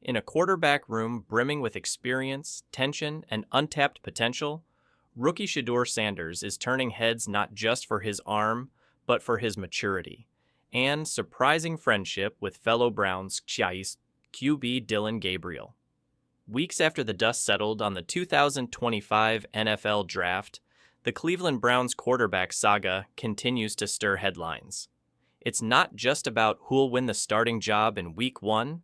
In a quarterback room brimming with experience, tension, and untapped potential, rookie Shedeur Sanders is turning heads not just for his arm, but for his maturity and surprising friendship with fellow Browns QB Dillon Gabriel. Weeks after the dust settled on the 2025 NFL Draft, the Cleveland Browns quarterback saga continues to stir headlines. It's not just about who'll win the starting job in Week 1,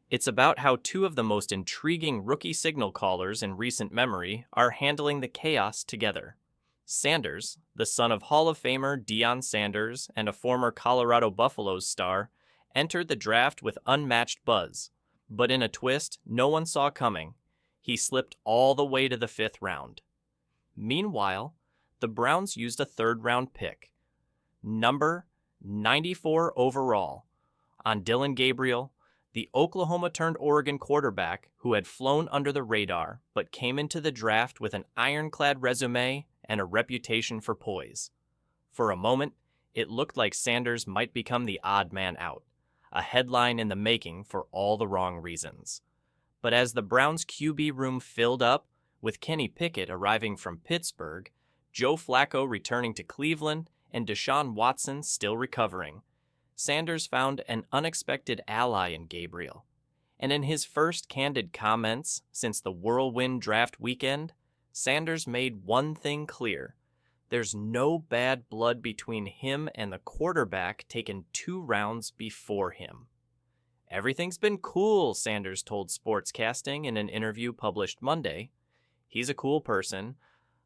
it's about how two of the most intriguing rookie signal callers in recent memory are handling the chaos together. Sanders, the son of Hall of Famer Deion Sanders and a former Colorado Buffaloes star, entered the draft with unmatched buzz. But in a twist no one saw coming, he slipped all the way to the 5th round. Meanwhile, the Browns used a 3rd-round pick, number 94 overall, on Dillon Gabriel, the Oklahoma-turned-Oregon quarterback who had flown under the radar but came into the draft with an ironclad resume and a reputation for poise. For a moment, it looked like Sanders might become the odd man out, a headline in the making for all the wrong reasons. But as the Browns' QB room filled up, with Kenny Pickett arriving from Pittsburgh, Joe Flacco returning to Cleveland, and Deshaun Watson still recovering, Sanders found an unexpected ally in Gabriel. And in his first candid comments since the whirlwind draft weekend, Sanders made one thing clear. There's no bad blood between him and the quarterback taken 2 rounds before him. Everything's been cool, Sanders told Sportscasting in an interview published Monday. He's a cool person.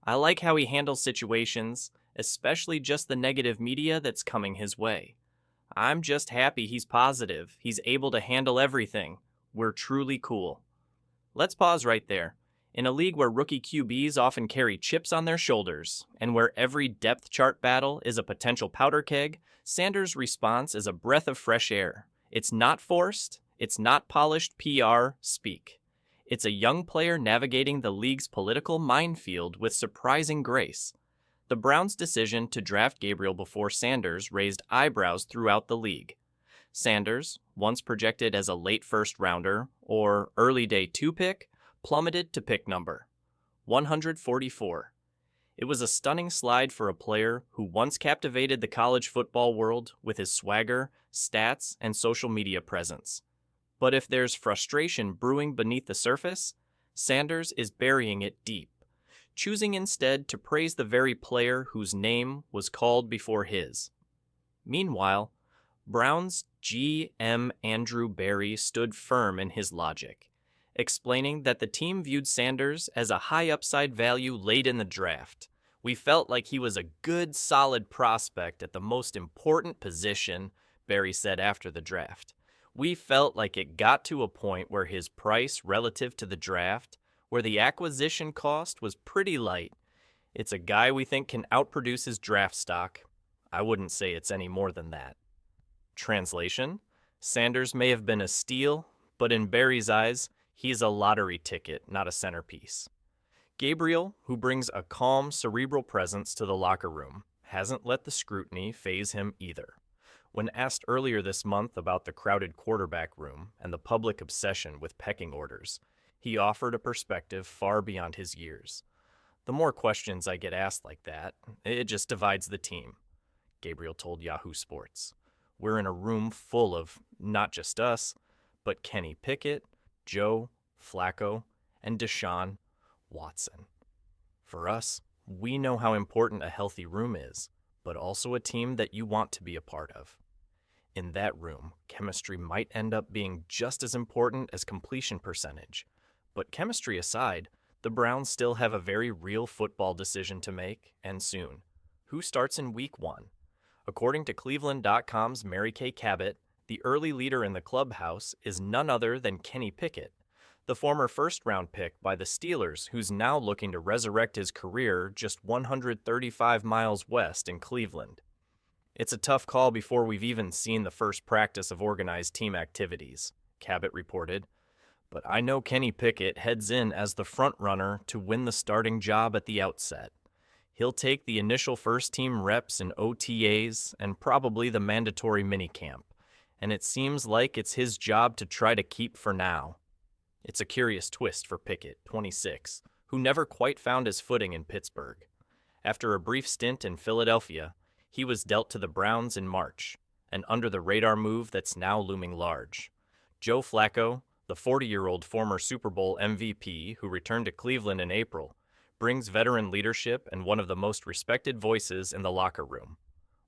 I like how he handles situations, especially just the negative media that's coming his way. I'm just happy he's positive. He's able to handle everything. We're truly cool. Let's pause right there. In a league where rookie QBs often carry chips on their shoulders, and where every depth chart battle is a potential powder keg, Sanders' response is a breath of fresh air. It's not forced, it's not polished PR speak. It's a young player navigating the league's political minefield with surprising grace. The Browns' decision to draft Gabriel before Sanders raised eyebrows throughout the league. Sanders, once projected as a late first-rounder or early day 2 pick, plummeted to pick number 144. It was a stunning slide for a player who once captivated the college football world with his swagger, stats, and social media presence. But if there's frustration brewing beneath the surface, Sanders is burying it deep, choosing instead to praise the very player whose name was called before his. Meanwhile, Browns GM Andrew Berry stood firm in his logic, explaining that the team viewed Sanders as a high upside value late in the draft. We felt like he was a good, solid prospect at the most important position, Berry said after the draft. We felt like it got to a point where his price relative to the draft, where the acquisition cost was pretty light. It's a guy we think can outproduce his draft stock. I wouldn't say it's any more than that. Translation: Sanders may have been a steal, but in Berry's eyes, he's a lottery ticket, not a centerpiece. Gabriel, who brings a calm, cerebral presence to the locker room, hasn't let the scrutiny faze him either. When asked earlier this month about the crowded quarterback room and the public obsession with pecking orders, he offered a perspective far beyond his years. The more questions I get asked like that, it just divides the team, Gabriel told Yahoo Sports. We're in a room full of not just us, but Kenny Pickett, Joe, Flacco, and Deshaun Watson. For us, we know how important a healthy room is, but also a team that you want to be a part of. In that room, chemistry might end up being just as important as completion percentage. But chemistry aside, the Browns still have a very real football decision to make, and soon. Who starts in Week 1? According to Cleveland.com's Mary Kay Cabot, the early leader in the clubhouse is none other than Kenny Pickett, the former first-round pick by the Steelers, who's now looking to resurrect his career just 135 miles west in Cleveland. It's a tough call before we've even seen the first practice of organized team activities, Cabot reported. But I know Kenny Pickett heads in as the front-runner to win the starting job at the outset. He'll take the initial first-team reps in OTAs and probably the mandatory minicamp, and it seems like it's his job to try to keep for now. It's a curious twist for Pickett, 26, who never quite found his footing in Pittsburgh. After a brief stint in Philadelphia, he was dealt to the Browns in March, an under-the-radar move that's now looming large. Joe Flacco, the 40-year-old former Super Bowl MVP who returned to Cleveland in April, brings veteran leadership and one of the most respected voices in the locker room.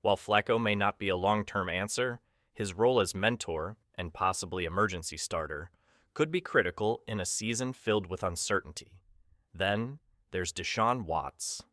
While Flacco may not be a long-term answer, his role as mentor, and possibly emergency starter, could be critical in a season filled with uncertainty. Then, there's Deshaun Watson.